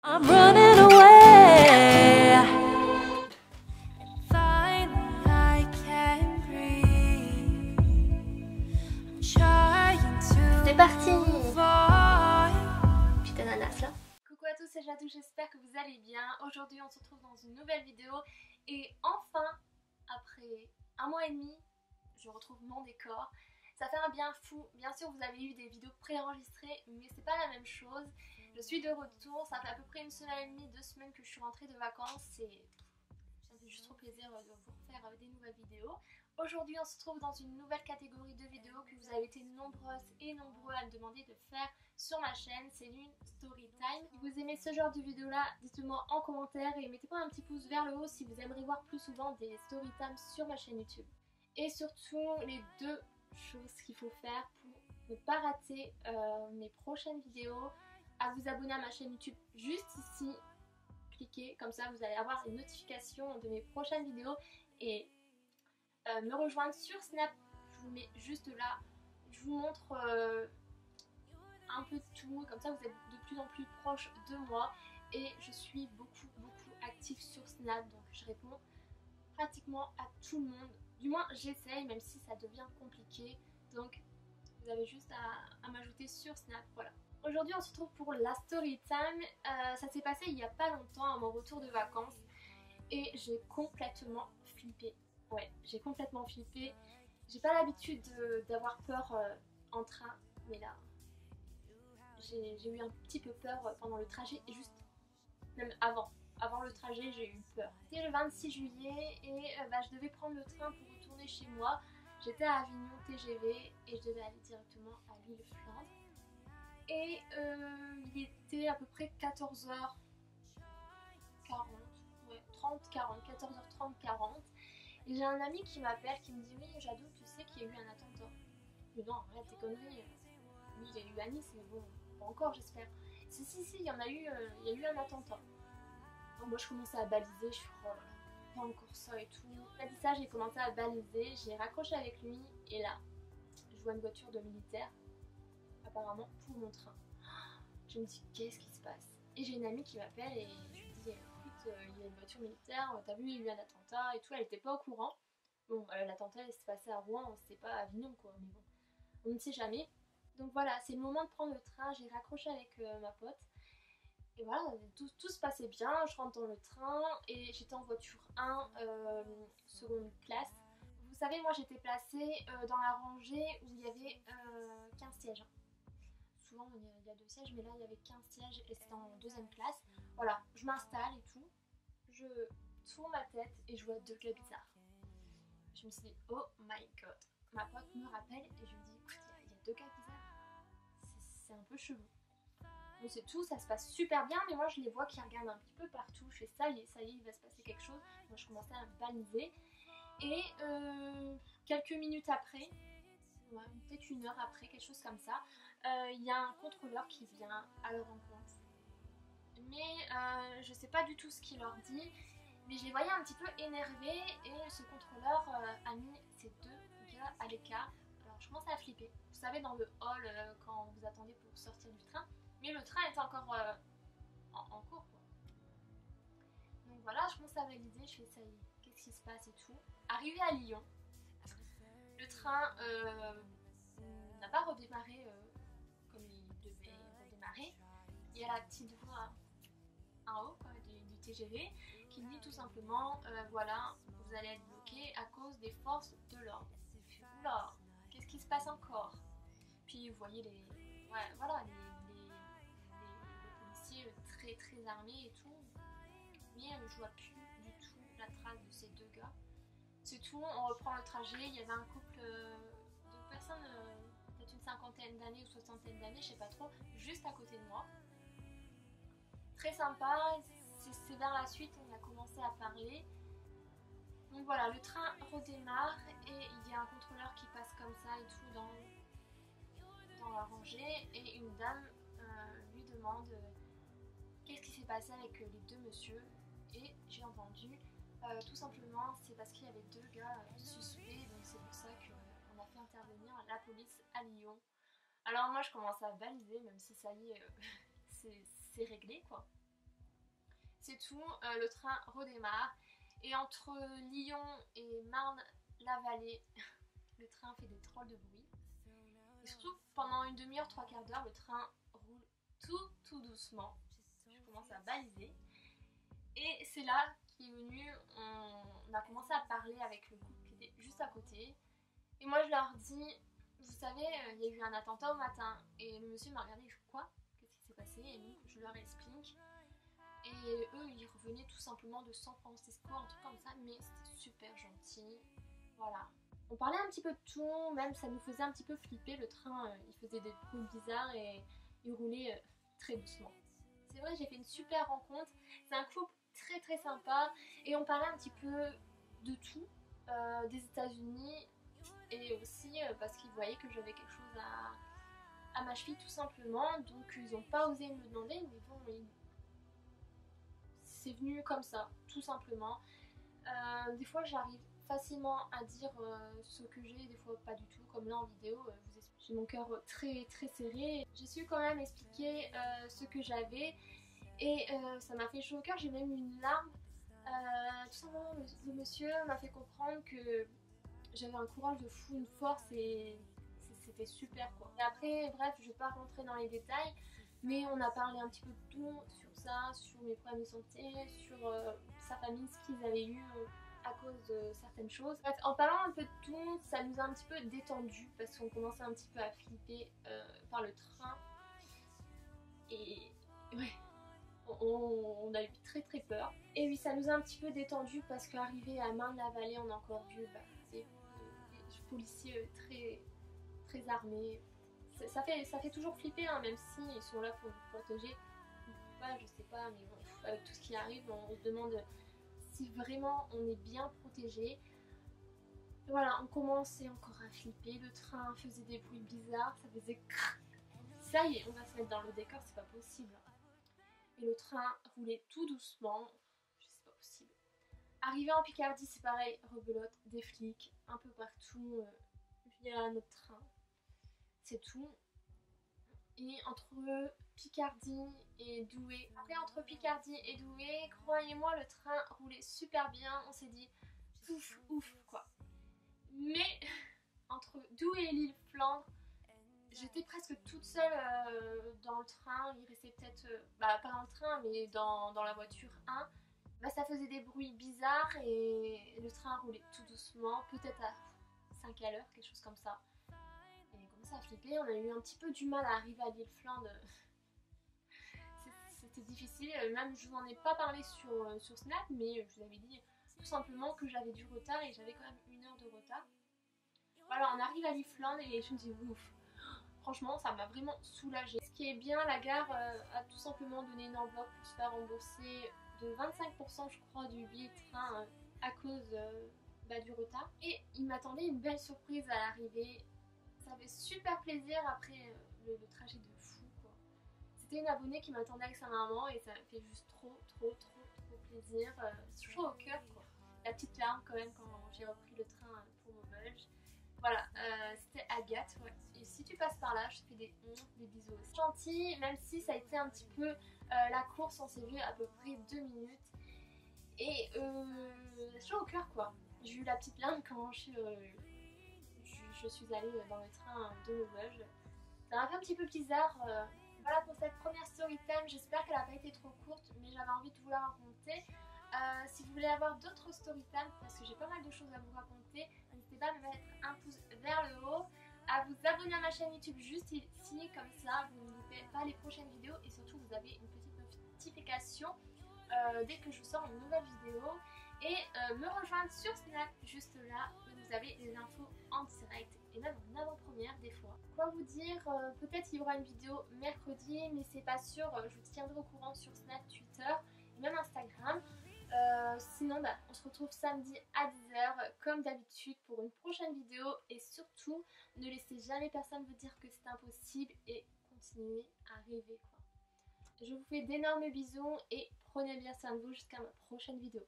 I'm running away. Finally, I can breathe. I'm trying to. C'est parti. Avoid. Putain d'ananas là. Coucou à tous, c'est Jadou, j'espère que vous allez bien. Aujourd'hui on se retrouve dans une nouvelle vidéo et enfin, après un mois et demi, je retrouve mon décor. Ça fait un bien fou. Bien sûr vous avez eu des vidéos préenregistrées mais c'est pas la même chose. Je suis de retour, ça fait à peu près une semaine et demie, 2 semaines que je suis rentrée de vacances. Ça fait juste trop plaisir de vous refaire des nouvelles vidéos. Aujourd'hui on se retrouve dans une nouvelle catégorie de vidéos que vous avez été nombreuses et nombreux à me demander de faire sur ma chaîne. C'est une story time. Si vous aimez ce genre de vidéo là, dites-le-moi en commentaire et mettez-moi un petit pouce vers le haut si vous aimeriez voir plus souvent des story time sur ma chaîne YouTube. Et surtout les deux choses qu'il faut faire pour ne pas rater mes prochaines vidéos, à vous abonner à ma chaîne YouTube juste ici, cliquez, comme ça vous allez avoir une notification de mes prochaines vidéos et me rejoindre sur Snap, je vous mets juste là, je vous montre un peu de tout, comme ça vous êtes de plus en plus proche de moi et je suis beaucoup active sur Snap, donc je réponds pratiquement à tout le monde, du moins j'essaye même si ça devient compliqué, donc vous avez juste à m'ajouter sur Snap, voilà. Aujourd'hui on se retrouve pour la story time, ça s'est passé il n'y a pas longtemps à mon retour de vacances et j'ai complètement flippé. Ouais, j'ai complètement flippé. J'ai pas l'habitude d'avoir peur en train, mais là, j'ai eu un petit peu peur pendant le trajet et juste, même avant le trajet, j'ai eu peur. C'était le 26 juillet et je devais prendre le train pour retourner chez moi. J'étais à Avignon TGV et je devais aller directement à l'île Flandre. Et il était à peu près 14h40, ouais, 30-40, 14h30-40. Et j'ai un ami qui m'appelle, qui me dit oui Jadou, tu sais qu'il y a eu un attentat. Mais non, arrête tes conneries. Oui, il y a eu à Nice, mais bon, pas encore j'espère. Si, il y en a eu, il y a eu un attentat. Donc moi je commençais à baliser, je suis oh là là, pas encore ça et tout. Il a dit ça, j'ai commencé à baliser, j'ai raccroché avec lui et là, je vois une voiture de militaire, apparemment pour mon train. Je me dis qu'est-ce qui se passe? Et j'ai une amie qui m'appelle et je lui dis écoute, il y a une voiture militaire, t'as vu il y a eu un attentat et tout, elle était pas au courant. Bon, l'attentat s'est passé à Rouen, c'était pas à Avignon quoi, mais bon, on ne sait jamais. Donc voilà, c'est le moment de prendre le train, j'ai raccroché avec ma pote. Et voilà, tout se passait bien, je rentre dans le train et j'étais en voiture 1, seconde classe. Vous savez, moi j'étais placée dans la rangée où il y avait 15 sièges. Souvent il y a 2 sièges, mais là il y avait 15 sièges et c'était en deuxième classe. Voilà, je m'installe et tout, je tourne ma tête et je vois 2 gars bizarres. Je me suis dit, oh my god. Ma pote me rappelle et je lui dis, écoute, il y a 2 gars bizarres. C'est un peu chelou. Bon, c'est tout, ça se passe super bien, mais moi je les vois qui regardent un petit peu partout. Je fais ça y est, il va se passer quelque chose. Moi je commençais à baliser. Et quelques minutes après, ouais, peut-être 1 heure après, quelque chose comme ça, il y a un contrôleur qui vient à leur rencontre. Mais je sais pas du tout ce qu'il leur dit, mais je les voyais un petit peu énervés et ce contrôleur a mis ces 2 gars à l'écart. Alors je commence à flipper. Vous savez, dans le hall quand vous attendez pour sortir du train, mais le train est encore en cours quoi. Donc voilà, je commence à baliser, je fais ça y est, qu'est-ce qui se passe et tout. Arrivé à Lyon, le train n'a pas redémarré comme il devait redémarrer. Il y a la petite voix en haut quoi, du TGV qui dit tout simplement voilà, vous allez être bloqué à cause des forces de l'ordre. Oula, qu'est-ce qui se passe encore? Puis vous voyez les policiers très armés et tout, mais je vois plus du tout la trace de ces 2 gars. C'est tout, on reprend le trajet. Il y avait un couple de personnes, peut-être une 50aine d'années ou 60aine d'années, je sais pas trop, juste à côté de moi. Très sympa, c'est vers la suite on a commencé à parler. Donc voilà, le train redémarre et il y a un contrôleur qui passe comme ça et tout dans la rangée et une dame lui demande qu'est-ce qui s'est passé avec les 2 messieurs et j'ai entendu tout simplement c'est parce qu'il y avait 2 gars suspects, donc c'est pour ça qu'on a fait intervenir la police à Lyon. Alors moi je commence à baliser même si ça y est c'est réglé quoi. c'est tout, le train redémarre. Et entre Lyon et Marne-la-Vallée, le train fait des drôles de bruit. Et surtout, pendant une demi-heure, trois quarts d'heure, le train roule tout doucement. Je commence à baliser. Et c'est là qu'est venu, on a commencé à parler avec le couple qui était juste à côté. Et moi je leur dis, vous savez, il y a eu un attentat au matin. Et le monsieur m'a regardé, il dit quoi? Qu'est-ce qui s'est passé? Et donc je leur explique. Et eux ils revenaient tout simplement de San Francisco, un truc comme ça, mais c'était super gentil. Voilà. On parlait un petit peu de tout, même ça nous faisait un petit peu flipper. Le train, il faisait des bruits bizarres et il roulait très doucement. C'est vrai, j'ai fait une super rencontre. C'est un couple très sympa et on parlait un petit peu de tout, des États-Unis et aussi parce qu'ils voyaient que j'avais quelque chose à ma cheville tout simplement. Donc ils n'ont pas osé me demander, mais bon, c'est venu comme ça, tout simplement. Des fois j'arrive facilement à dire ce que j'ai, des fois pas du tout, comme là en vidéo, j'ai mon cœur très serré. J'ai su quand même expliquer ce que j'avais et ça m'a fait chaud au cœur, j'ai même eu une larme. Tout simplement le monsieur m'a fait comprendre que j'avais un courage de fou, une force et c'était super quoi. Et après bref, je vais pas rentrer dans les détails, mais on a parlé un petit peu de tout sur ça, sur mes problèmes de santé, sur sa famille, ce qu'ils avaient eu à cause de certaines choses. Bref, en parlant un peu de tout, ça nous a un petit peu détendu parce qu'on commençait un petit peu à flipper par le train. Et ouais, on a eu très peur. Et oui, ça nous a un petit peu détendu parce qu'arrivé à Marne-la-Vallée, on a encore vu des policiers très armés. Ça fait toujours flipper, hein, même si ils sont là pour nous protéger. Bah, je sais pas, mais bon, avec tout ce qui arrive, on se demande si vraiment on est bien protégé. Voilà, on commençait encore à flipper, le train faisait des bruits bizarres, ça faisait crrr. Ça y est, on va se mettre dans le décor, c'est pas possible. Et le train roulait tout doucement, c'est pas possible. Arrivé en Picardie, c'est pareil, rebelote, des flics, un peu partout, via notre train. C'est tout. Et entre Picardie et Douai, après entre Picardie et Douai, croyez-moi, le train roulait super bien. On s'est dit ouf quoi. Mais entre Douai et l'île Flandre, j'étais presque toute seule dans le train. Il restait peut-être, pas dans le train, mais dans la voiture 1. Ça faisait des bruits bizarres et le train roulait tout doucement, peut-être à 5 à l'heure, quelque chose comme ça. Et on a commencé à flipper, on a eu un petit peu du mal à arriver à l'île Flandre. C'était difficile, même je vous en ai pas parlé sur Snap, mais je vous avais dit tout simplement que j'avais du retard et j'avais quand même 1 heure de retard. Voilà, on arrive à l'île Flandre et je me dis ouf. Franchement, ça m'a vraiment soulagée. Ce qui est bien, la gare a tout simplement donné une enveloppe pour se faire rembourser de 25% je crois du billet de train à cause du retard. Et il m'attendait une belle surprise à l'arrivée. Ça fait super plaisir après le trajet de fou quoi. C'était une abonnée qui m'attendait avec sa maman et ça me fait juste trop plaisir. C'est chaud au cœur quoi. La petite larme quand même quand j'ai repris le train pour Maubeuge. Voilà, c'était Agathe, ouais. Et si tu passes par là, je te fais des bisous aussi. Gentil, même si ça a été un petit peu la course, on s'est vu à peu près 2 minutes. Et chaud au cœur quoi. J'ai eu la petite larme quand je suis allée dans le train de Maubeuge. Ça m'a fait un petit peu bizarre. Voilà pour cette première story time, j'espère qu'elle n'a pas été trop courte, mais j'avais envie de vous la raconter. Si vous voulez avoir d'autres story time, parce que j'ai pas mal de choses à vous raconter, n'hésitez pas à me mettre un pouce vers le haut, à vous abonner à ma chaîne YouTube juste ici, comme ça vous ne loupez pas les prochaines vidéos et surtout vous avez une petite notification dès que je sors une nouvelle vidéo. Et me rejoindre sur Snap juste là où vous avez les infos en direct et même en avant-première des fois. Quoi vous dire, peut-être il y aura une vidéo mercredi mais c'est pas sûr, je vous tiendrai au courant sur Snap, Twitter et même Instagram. Sinon on se retrouve samedi à 10 h comme d'habitude pour une prochaine vidéo et surtout ne laissez jamais personne vous dire que c'est impossible et continuez à rêver quoi. Je vous fais d'énormes bisous et prenez bien soin de vous jusqu'à ma prochaine vidéo.